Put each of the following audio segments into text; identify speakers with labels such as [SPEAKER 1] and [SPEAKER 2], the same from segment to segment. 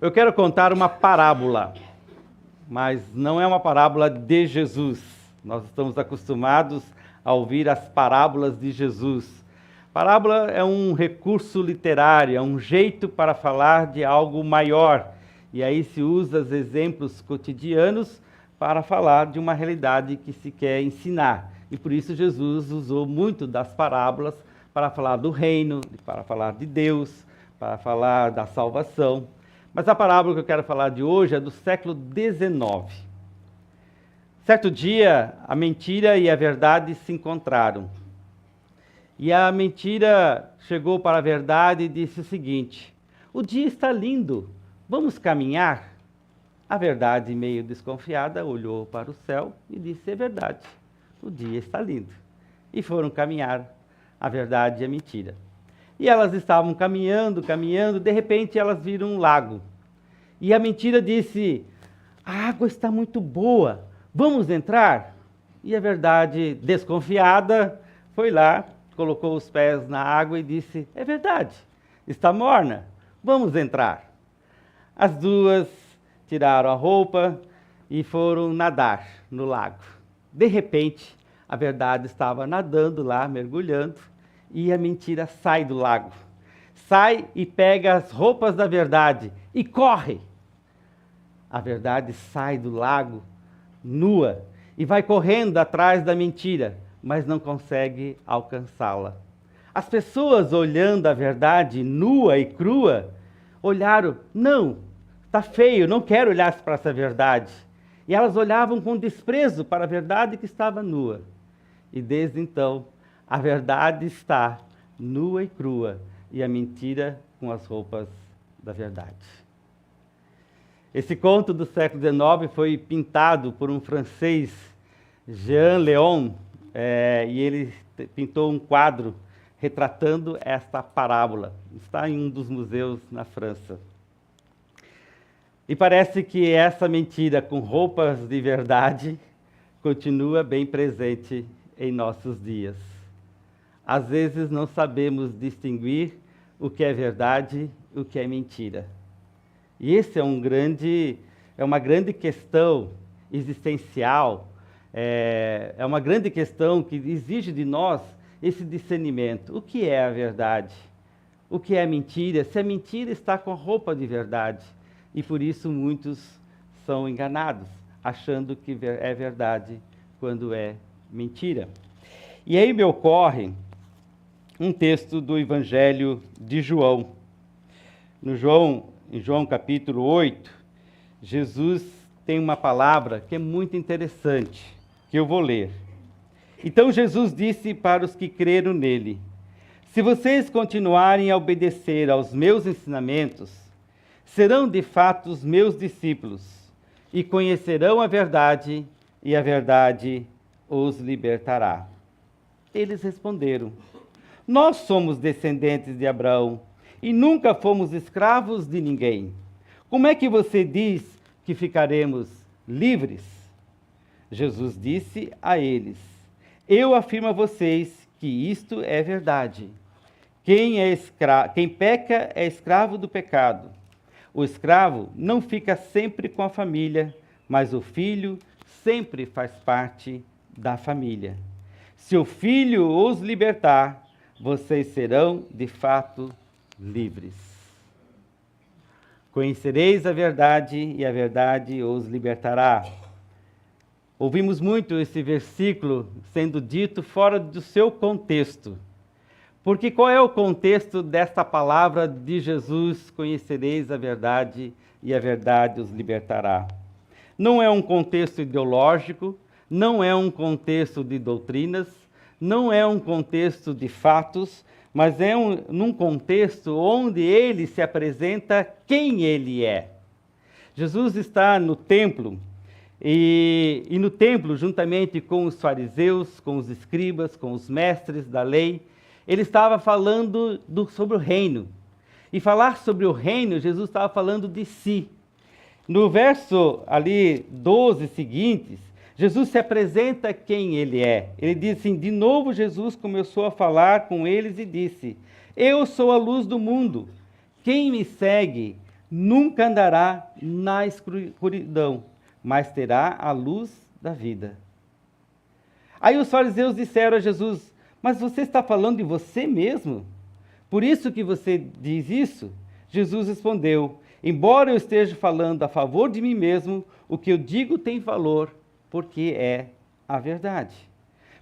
[SPEAKER 1] Eu quero contar uma parábola, mas não é uma parábola de Jesus. Nós estamos acostumados a ouvir as parábolas de Jesus. Parábola é um recurso literário, é um jeito para falar de algo maior. E aí se usa os exemplos cotidianos para falar de uma realidade que se quer ensinar. E por isso Jesus usou muito das parábolas para falar do reino, para falar de Deus, para falar da salvação. Mas a parábola que eu quero falar de hoje é do século XIX. Certo dia, a mentira e a verdade se encontraram. E a mentira chegou para a verdade e disse o seguinte: o dia está lindo, vamos caminhar? A verdade, meio desconfiada, olhou para o céu e disse: é verdade, o dia está lindo. E foram caminhar a verdade e a mentira. E elas estavam caminhando, de repente elas viram um lago. E a mentira disse: a água está muito boa, vamos entrar? E a verdade, desconfiada, foi lá, colocou os pés na água e disse: é verdade, está morna, vamos entrar. As duas tiraram a roupa e foram nadar no lago. De repente, a verdade estava nadando lá, mergulhando, e a mentira sai do lago. Sai e pega as roupas da verdade e corre. A verdade sai do lago nua e vai correndo atrás da mentira, mas não consegue alcançá-la. As pessoas olhando a verdade nua e crua, olharam: não, está feio, não quero olhar para essa verdade. E elas olhavam com desprezo para a verdade que estava nua. E desde então, a verdade está nua e crua, e a mentira com as roupas da verdade. Esse conto do século XIX foi pintado por um francês, Jean Léon, e ele pintou um quadro retratando esta parábola. Está em um dos museus na França. E parece que essa mentira com roupas de verdade continua bem presente em nossos dias. Às vezes não sabemos distinguir o que é verdade e o que é mentira. E esse é uma grande questão existencial, é uma grande questão que exige de nós esse discernimento. O que é a verdade? O que é a mentira? Se a mentira está com a roupa de verdade. E por isso muitos são enganados, achando que é verdade quando é mentira. E aí me ocorre um texto do Evangelho de João. Em João capítulo 8, Jesus tem uma palavra que é muito interessante, que eu vou ler. Então Jesus disse para os que creram nele: se vocês continuarem a obedecer aos meus ensinamentos, serão de fato os meus discípulos, e conhecerão a verdade, e a verdade os libertará. Eles responderam: nós somos descendentes de Abraão, e nunca fomos escravos de ninguém. Como é que você diz que ficaremos livres? Jesus disse a eles: eu afirmo a vocês que isto é verdade. Quem peca é escravo do pecado. O escravo não fica sempre com a família, mas o filho sempre faz parte da família. Se o filho os libertar, vocês serão de fato livres. Conhecereis a verdade e a verdade os libertará. Ouvimos muito esse versículo sendo dito fora do seu contexto. Porque qual é o contexto desta palavra de Jesus? Conhecereis a verdade e a verdade os libertará. Não é um contexto ideológico, não é um contexto de doutrinas, não é um contexto de fatos, mas é num contexto onde ele se apresenta quem ele é. Jesus está no templo, e no templo, juntamente com os fariseus, com os escribas, com os mestres da lei, ele estava falando sobre o reino. E falar sobre o reino, Jesus estava falando de si. No verso ali 12 seguintes, Jesus se apresenta quem ele é. Ele diz assim: de novo Jesus começou a falar com eles e disse: eu sou a luz do mundo. Quem me segue nunca andará na escuridão, mas terá a luz da vida. Aí os fariseus disseram a Jesus: mas você está falando de você mesmo? Por isso que você diz isso? Jesus respondeu: embora eu esteja falando a favor de mim mesmo, o que eu digo tem valor, porque é a verdade.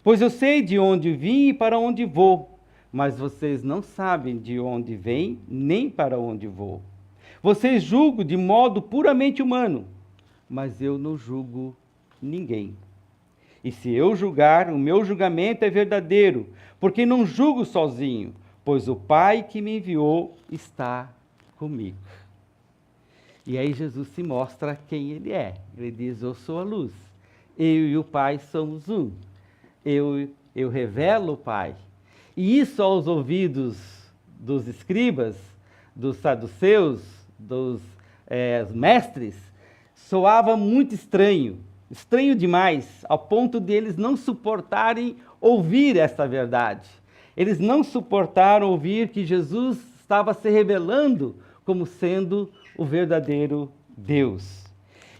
[SPEAKER 1] Pois eu sei de onde vim e para onde vou, mas vocês não sabem de onde vêm nem para onde vou. Vocês julgam de modo puramente humano, mas eu não julgo ninguém. E se eu julgar, o meu julgamento é verdadeiro, porque não julgo sozinho, pois o Pai que me enviou está comigo. E aí Jesus se mostra quem ele é. Ele diz: eu sou a luz. Eu e o Pai somos um. Eu revelo o Pai. E isso aos ouvidos dos escribas, dos saduceus, dos mestres, soava muito estranho. Estranho demais, ao ponto de eles não suportarem ouvir essa verdade. Eles não suportaram ouvir que Jesus estava se revelando como sendo o verdadeiro Deus.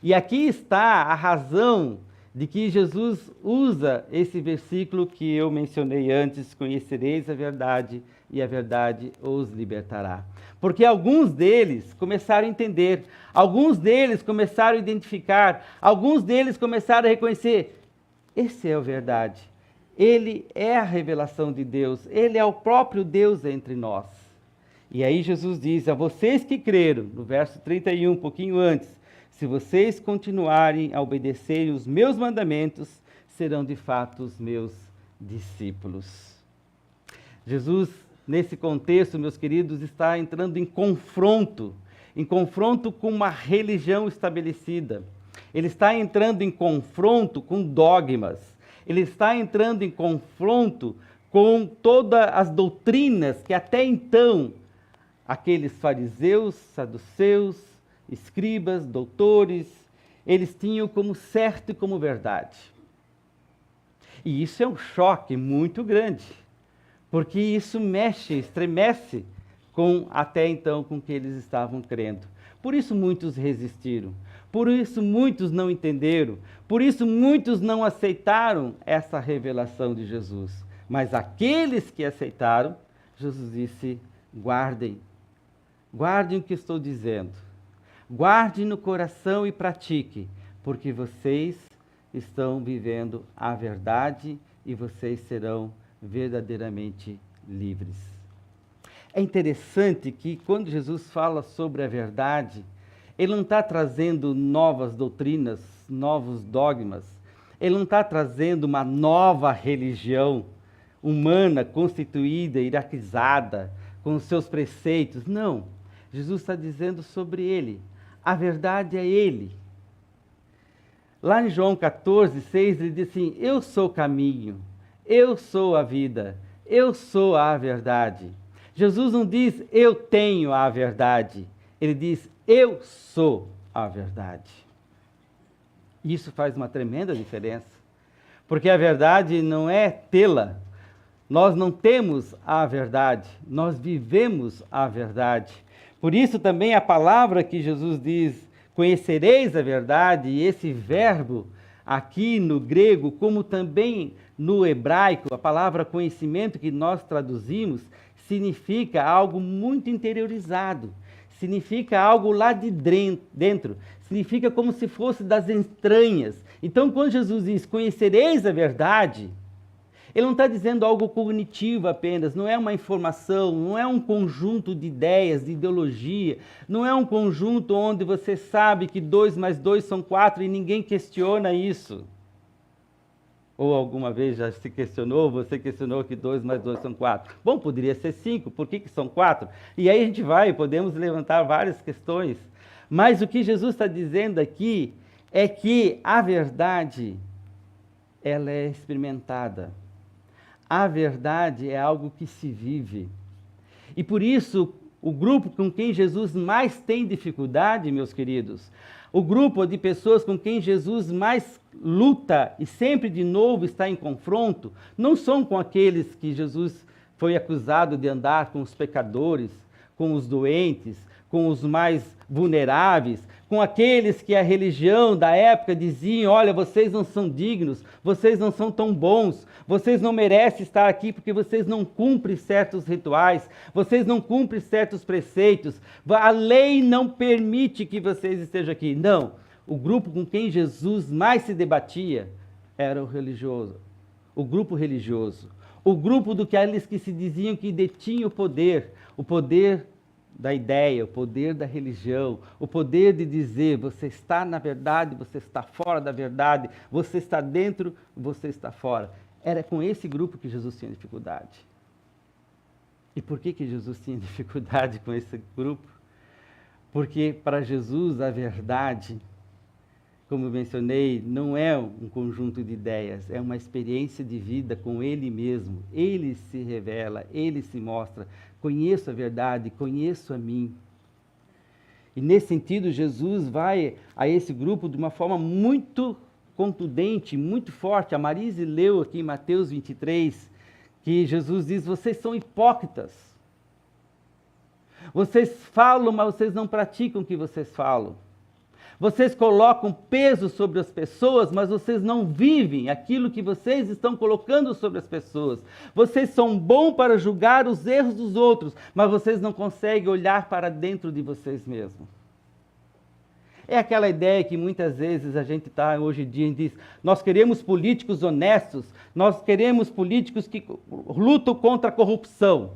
[SPEAKER 1] E aqui está a razão de que Jesus usa esse versículo que eu mencionei antes: conhecereis a verdade e a verdade os libertará. Porque alguns deles começaram a entender, alguns deles começaram a identificar, alguns deles começaram a reconhecer: esse é a verdade, ele é a revelação de Deus, ele é o próprio Deus entre nós. E aí Jesus diz a vocês que creram, no verso 31, um pouquinho antes: se vocês continuarem a obedecer os meus mandamentos, serão de fato os meus discípulos. Jesus, nesse contexto, meus queridos, está entrando em confronto com uma religião estabelecida. Ele está entrando em confronto com dogmas. Ele está entrando em confronto com todas as doutrinas que até então aqueles fariseus, saduceus, escribas, doutores, eles tinham como certo e como verdade. E isso é um choque muito grande, porque isso estremece até então com o que eles estavam crendo. Por isso muitos resistiram, por isso muitos não entenderam, por isso muitos não aceitaram essa revelação de Jesus. Mas aqueles que aceitaram, Jesus disse: guardem o que estou dizendo. Guarde no coração e pratique, porque vocês estão vivendo a verdade e vocês serão verdadeiramente livres. É interessante que quando Jesus fala sobre a verdade, ele não está trazendo novas doutrinas, novos dogmas, ele não está trazendo uma nova religião humana, constituída, hierarquizada, com os seus preceitos. Não, Jesus está dizendo sobre ele. A verdade é ele. Lá em João 14, 6, ele diz assim: eu sou o caminho, eu sou a vida, eu sou a verdade. Jesus não diz eu tenho a verdade, ele diz eu sou a verdade. Isso faz uma tremenda diferença, porque a verdade não é tê-la. Nós não temos a verdade, nós vivemos a verdade. Por isso também a palavra que Jesus diz, conhecereis a verdade, e esse verbo aqui no grego, como também no hebraico, a palavra conhecimento que nós traduzimos, significa algo muito interiorizado, significa algo lá de dentro, significa como se fosse das entranhas. Então, quando Jesus diz, conhecereis a verdade, ele não está dizendo algo cognitivo apenas, não é uma informação, não é um conjunto de ideias, de ideologia, não é um conjunto onde você sabe que 2 mais 2 são 4 e ninguém questiona isso. Ou alguma vez já se questionou, você questionou que 2 mais 2 são 4. Bom, poderia ser 5, por que são 4? E aí a gente podemos levantar várias questões. Mas o que Jesus está dizendo aqui é que a verdade, ela é experimentada. A verdade é algo que se vive. E por isso, o grupo com quem Jesus mais tem dificuldade, meus queridos, o grupo de pessoas com quem Jesus mais luta e sempre de novo está em confronto, não são com aqueles que Jesus foi acusado de andar com os pecadores, com os doentes, com os mais vulneráveis, com aqueles que a religião da época diziam: olha, vocês não são dignos, vocês não são tão bons, vocês não merecem estar aqui porque vocês não cumprem certos rituais, vocês não cumprem certos preceitos, a lei não permite que vocês estejam aqui. Não, o grupo com quem Jesus mais se debatia era o religioso, o grupo religioso, o grupo daqueles que se diziam que detinham o poder da ideia, o poder da religião, o poder de dizer: você está na verdade, você está fora da verdade, você está dentro, você está fora. Era com esse grupo que Jesus tinha dificuldade. E por que Jesus tinha dificuldade com esse grupo? Porque para Jesus a verdade, como eu mencionei, não é um conjunto de ideias, é uma experiência de vida com Ele mesmo. Ele se revela, Ele se mostra. Conheço a verdade, conheço a mim. E nesse sentido, Jesus vai a esse grupo de uma forma muito contundente, muito forte. A Marise leu aqui em Mateus 23, que Jesus diz: vocês são hipócritas. Vocês falam, mas vocês não praticam o que vocês falam. Vocês colocam peso sobre as pessoas, mas vocês não vivem aquilo que vocês estão colocando sobre as pessoas. Vocês são bons para julgar os erros dos outros, mas vocês não conseguem olhar para dentro de vocês mesmos. É aquela ideia que muitas vezes a gente está hoje em dia e diz: nós queremos políticos honestos, nós queremos políticos que lutam contra a corrupção.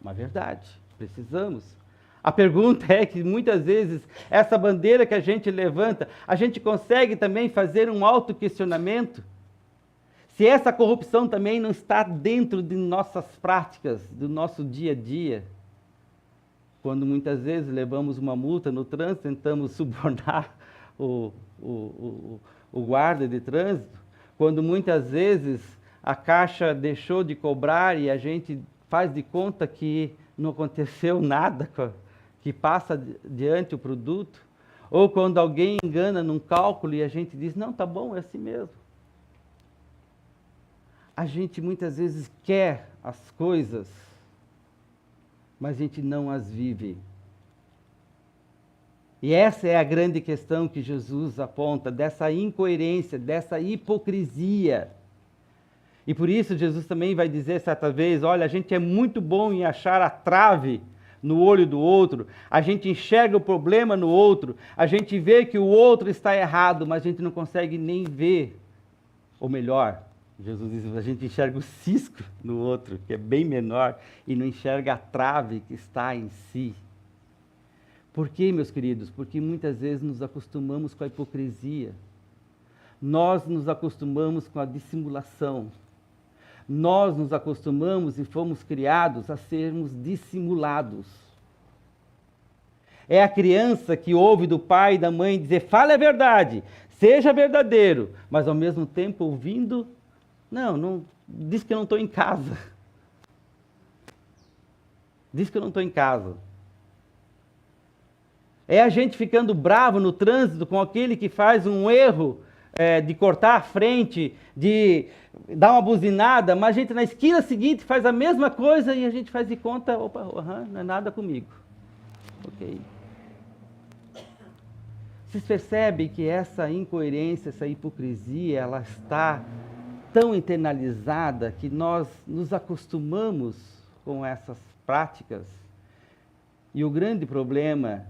[SPEAKER 1] Uma verdade, precisamos. A pergunta é que muitas vezes essa bandeira que a gente levanta, a gente consegue também fazer um autoquestionamento? Se essa corrupção também não está dentro de nossas práticas, do nosso dia a dia? Quando muitas vezes levamos uma multa no trânsito, tentamos subornar o guarda de trânsito, quando muitas vezes a Caixa deixou de cobrar e a gente faz de conta que não aconteceu nada que passa diante o produto, ou quando alguém engana num cálculo e a gente diz: não, tá bom, é assim mesmo. A gente muitas vezes quer as coisas, mas a gente não as vive. E essa é a grande questão que Jesus aponta, dessa incoerência, dessa hipocrisia. E por isso Jesus também vai dizer certa vez: olha, a gente é muito bom em achar a trave no olho do outro, a gente enxerga o problema no outro, a gente vê que o outro está errado, mas a gente não consegue nem ver, ou melhor, Jesus diz: a gente enxerga o cisco no outro, que é bem menor, e não enxerga a trave que está em si. Por quê, meus queridos? Porque muitas vezes nos acostumamos com a hipocrisia, nós nos acostumamos com a dissimulação, nós nos acostumamos e fomos criados a sermos dissimulados. É a criança que ouve do pai e da mãe dizer: fale a verdade, seja verdadeiro, mas ao mesmo tempo ouvindo: não, diz que eu não estou em casa. Diz que eu não estou em casa. É a gente ficando bravo no trânsito com aquele que faz um erro, de cortar a frente, de dar uma buzinada, mas a gente na esquina seguinte faz a mesma coisa e a gente faz de conta: opa, não é nada comigo. Ok. Vocês percebem que essa incoerência, essa hipocrisia, ela está tão internalizada que nós nos acostumamos com essas práticas? E o grande problema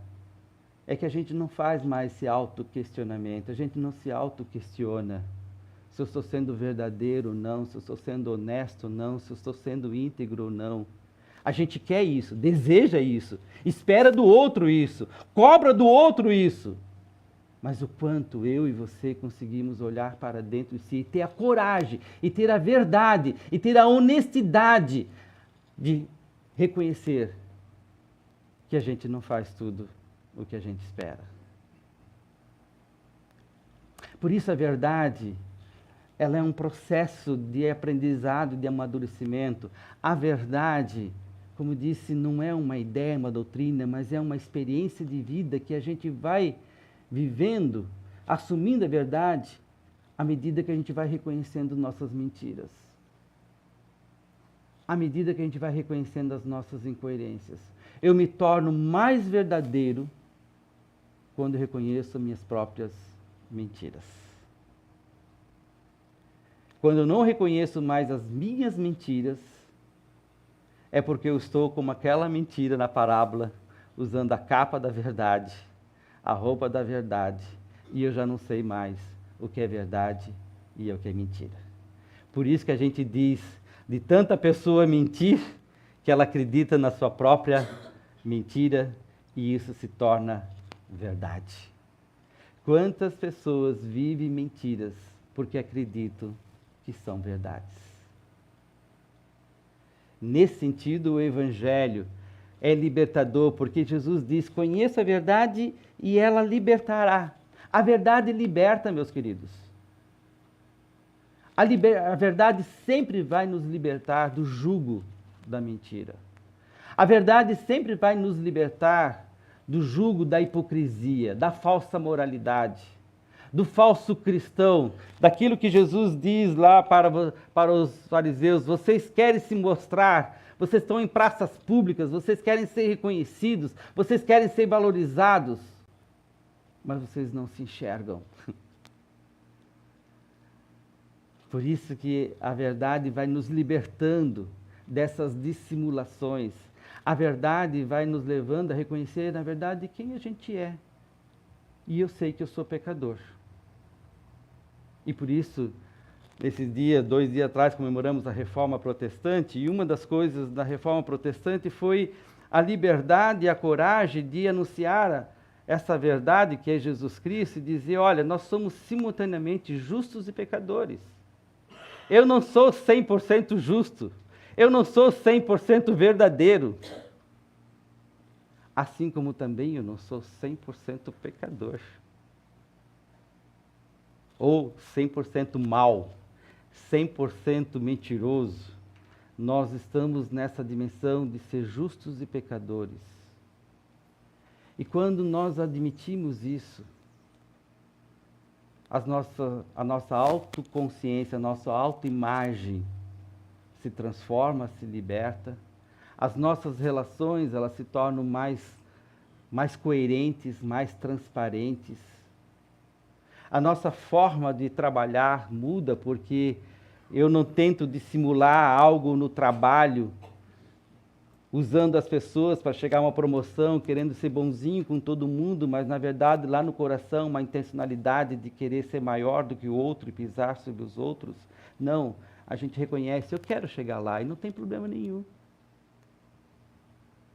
[SPEAKER 1] é que a gente não faz mais esse autoquestionamento, a gente não se autoquestiona se eu estou sendo verdadeiro ou não, se eu estou sendo honesto ou não, se eu estou sendo íntegro ou não. A gente quer isso, deseja isso, espera do outro isso, cobra do outro isso. Mas o quanto eu e você conseguimos olhar para dentro de si e ter a coragem, e ter a verdade, e ter a honestidade de reconhecer que a gente não faz tudo o que a gente espera. Por isso a verdade, ela é um processo de aprendizado, de amadurecimento. A verdade, como disse, não é uma ideia, uma doutrina, mas é uma experiência de vida que a gente vai vivendo, assumindo a verdade, à medida que a gente vai reconhecendo nossas mentiras. À medida que a gente vai reconhecendo as nossas incoerências. Eu me torno mais verdadeiro quando eu reconheço minhas próprias mentiras. Quando eu não reconheço mais as minhas mentiras, é porque eu estou como aquela mentira na parábola, usando a capa da verdade, a roupa da verdade, e eu já não sei mais o que é verdade e o que é mentira. Por isso que a gente diz, de tanta pessoa mentir, que ela acredita na sua própria mentira, e isso se torna verdade. Quantas pessoas vivem mentiras porque acreditam que são verdades? Nesse sentido, o Evangelho é libertador, porque Jesus diz: conheça a verdade e ela libertará. A verdade liberta, meus queridos. A verdade sempre vai nos libertar do jugo da mentira. A verdade sempre vai nos libertar do jugo da hipocrisia, da falsa moralidade, do falso cristão, daquilo que Jesus diz lá para os fariseus: vocês querem se mostrar, vocês estão em praças públicas, vocês querem ser reconhecidos, vocês querem ser valorizados, mas vocês não se enxergam. Por isso que a verdade vai nos libertando dessas dissimulações. A verdade vai nos levando a reconhecer, na verdade, quem a gente é. E eu sei que eu sou pecador. E por isso, nesses dias, 2 dias atrás, comemoramos a Reforma Protestante, e uma das coisas da Reforma Protestante foi a liberdade e a coragem de anunciar essa verdade que é Jesus Cristo e dizer: olha, nós somos simultaneamente justos e pecadores. Eu não sou 100% justo, eu não sou 100% verdadeiro, assim como também eu não sou 100% pecador, ou 100% mal, 100% mentiroso. Nós estamos nessa dimensão de ser justos e pecadores. E quando nós admitimos isso, a nossa autoconsciência, a nossa autoimagem se transforma, se liberta. As nossas relações, elas se tornam mais coerentes, mais transparentes. A nossa forma de trabalhar muda, porque eu não tento dissimular algo no trabalho, usando as pessoas para chegar a uma promoção, querendo ser bonzinho com todo mundo, mas na verdade lá no coração uma intencionalidade de querer ser maior do que o outro e pisar sobre os outros. Não, a gente reconhece: eu quero chegar lá e não tem problema nenhum.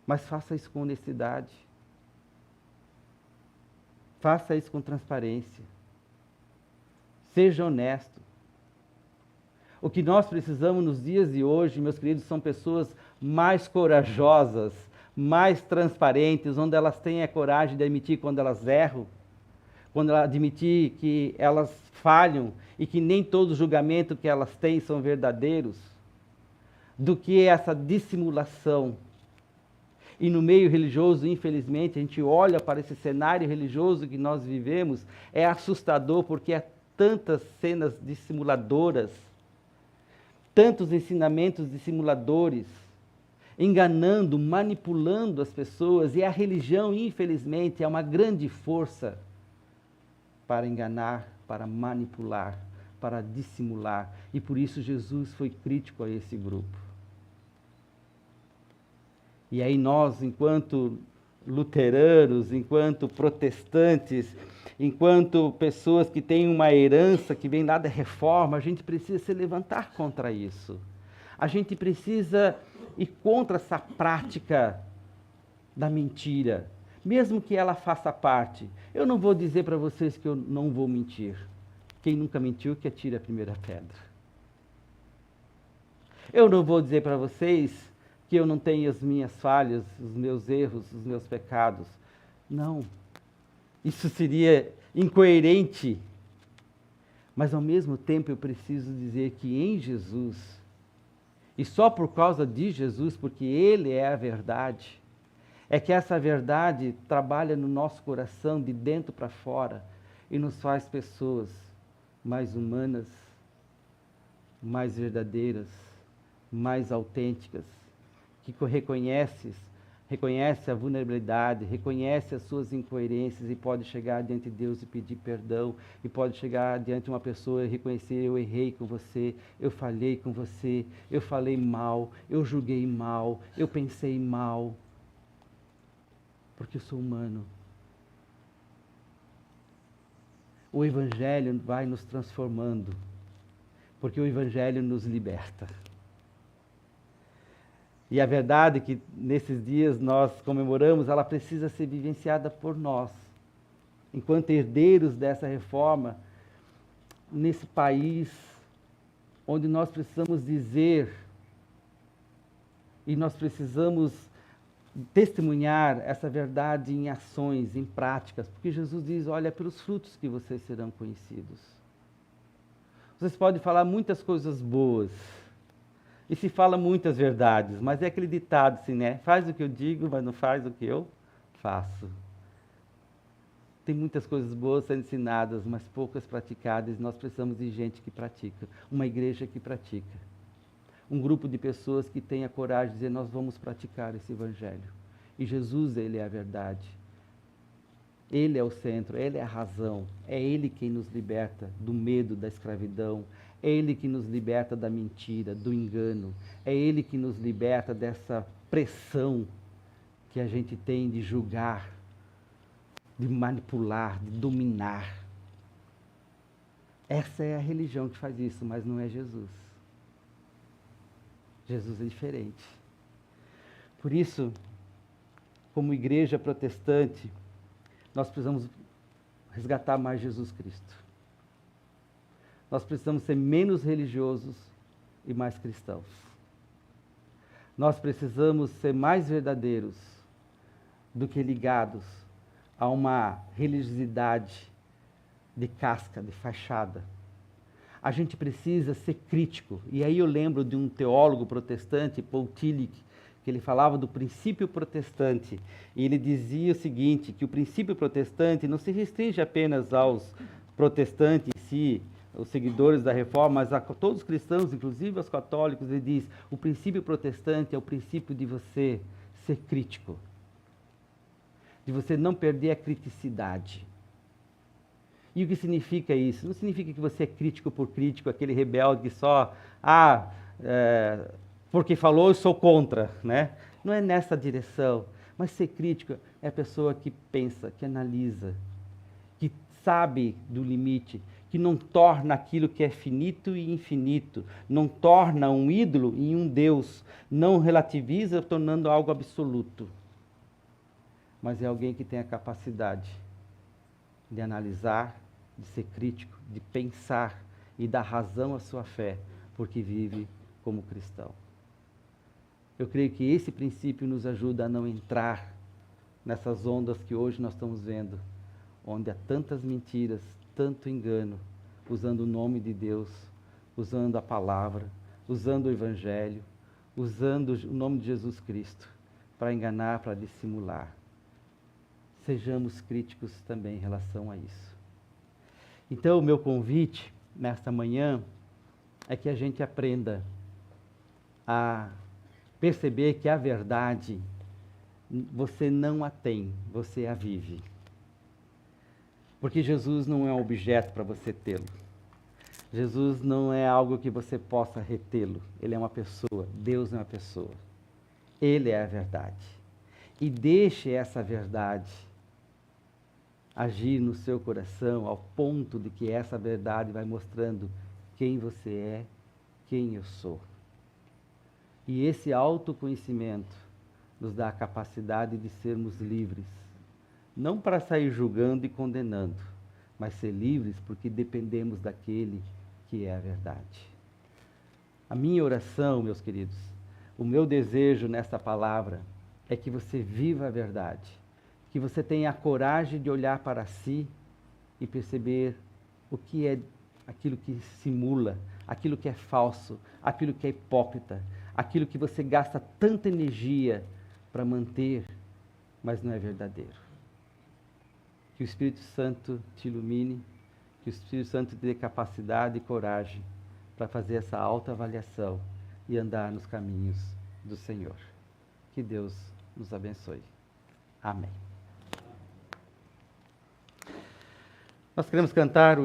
[SPEAKER 1] Mas faça isso com honestidade. Faça isso com transparência. Seja honesto. O que nós precisamos nos dias de hoje, meus queridos, são pessoas mais corajosas, mais transparentes, onde elas têm a coragem de admitir quando elas erram, quando elas admitir que elas falham e que nem todo julgamento que elas têm são verdadeiros, do que essa dissimulação. E no meio religioso, infelizmente, a gente olha para esse cenário religioso que nós vivemos, é assustador, porque há tantas cenas dissimuladoras, tantos ensinamentos dissimuladores, enganando, manipulando as pessoas, e a religião, infelizmente, é uma grande força para enganar, para manipular, para dissimular. E por isso Jesus foi crítico a esse grupo. E aí nós, enquanto luteranos, enquanto protestantes, enquanto pessoas que têm uma herança que vem lá da reforma, a gente precisa se levantar contra isso. A gente precisa ir contra essa prática da mentira, mesmo que ela faça parte. Eu não vou dizer para vocês que eu não vou mentir. Quem nunca mentiu, que atire a primeira pedra. Eu não vou dizer para vocês que eu não tenho as minhas falhas, os meus erros, os meus pecados. Não. Isso seria incoerente. Mas, ao mesmo tempo, eu preciso dizer que em Jesus, e só por causa de Jesus, porque Ele é a verdade, é que essa verdade trabalha no nosso coração, de dentro para fora, e nos faz pessoas mais humanas, mais verdadeiras, mais autênticas, que reconheces reconhece a vulnerabilidade, reconhece as suas incoerências e pode chegar diante de Deus e pedir perdão, e pode chegar diante de uma pessoa e reconhecer: eu errei com você, eu falhei com você, eu falei mal, eu julguei mal, eu pensei mal, porque eu sou humano. O Evangelho vai nos transformando, porque o Evangelho nos liberta. E a verdade que nesses dias nós comemoramos, ela precisa ser vivenciada por nós, enquanto herdeiros dessa reforma, nesse país onde nós precisamos dizer e nós precisamos testemunhar essa verdade em ações, em práticas, porque Jesus diz: olha, pelos frutos que vocês serão conhecidos. Vocês podem falar muitas coisas boas, e se fala muitas verdades, mas é aquele ditado assim, né? Faz o que eu digo, mas não faz o que eu faço. Tem muitas coisas boas sendo ensinadas, mas poucas praticadas. Nós precisamos de gente que pratica, uma igreja que pratica, um grupo de pessoas que tenha coragem de dizer: nós vamos praticar esse Evangelho. E Jesus, Ele é a verdade. Ele é o centro, Ele é a razão. É Ele quem nos liberta do medo, da escravidão. É Ele que nos liberta da mentira, do engano. É Ele que nos liberta dessa pressão que a gente tem de julgar, de manipular, de dominar. Essa é a religião que faz isso, mas não é Jesus. Jesus é diferente. Por isso, como igreja protestante, nós precisamos resgatar mais Jesus Cristo. Nós precisamos ser menos religiosos e mais cristãos. Nós precisamos ser mais verdadeiros do que ligados a uma religiosidade de casca, de fachada. A gente precisa ser crítico. E aí eu lembro de um teólogo protestante, Paul Tillich, que ele falava do princípio protestante. E ele dizia o seguinte, que o princípio protestante não se restringe apenas aos protestantes em si, os seguidores da reforma, mas a todos os cristãos, inclusive aos católicos. Ele diz: o princípio protestante é o princípio de você ser crítico, de você não perder a criticidade. E o que significa isso? Não significa que você é crítico por crítico, aquele rebelde que só, porque falou, eu sou contra, né? Não é nessa direção. Mas ser crítico é a pessoa que pensa, que analisa, que sabe do limite, que não torna aquilo que é finito e infinito, não torna um ídolo em um Deus, não relativiza tornando algo absoluto. Mas é alguém que tem a capacidade de analisar, de ser crítico, de pensar e dar razão à sua fé, porque vive como cristão. Eu creio que esse princípio nos ajuda a não entrar nessas ondas que hoje nós estamos vendo, onde há tantas mentiras, tanto engano, usando o nome de Deus, usando a palavra, usando o Evangelho, usando o nome de Jesus Cristo para enganar, para dissimular. Sejamos críticos também em relação a isso. Então, o meu convite nesta manhã é que a gente aprenda a perceber que a verdade você não a tem, você a vive. Porque Jesus não é um objeto para você tê-lo. Jesus não é algo que você possa retê-lo. Ele é uma pessoa. Deus é uma pessoa. Ele é a verdade. E deixe essa verdade agir no seu coração ao ponto de que essa verdade vai mostrando quem você é, quem eu sou. E esse autoconhecimento nos dá a capacidade de sermos livres. Não para sair julgando e condenando, mas ser livres porque dependemos daquele que é a verdade. A minha oração, meus queridos, o meu desejo nesta palavra é que você viva a verdade, que você tenha a coragem de olhar para si e perceber o que é aquilo que simula, aquilo que é falso, aquilo que é hipócrita, aquilo que você gasta tanta energia para manter, mas não é verdadeiro. Que o Espírito Santo te ilumine, que o Espírito Santo te dê capacidade e coragem para fazer essa autoavaliação e andar nos caminhos do Senhor. Que Deus nos abençoe. Amém. Nós queremos cantar o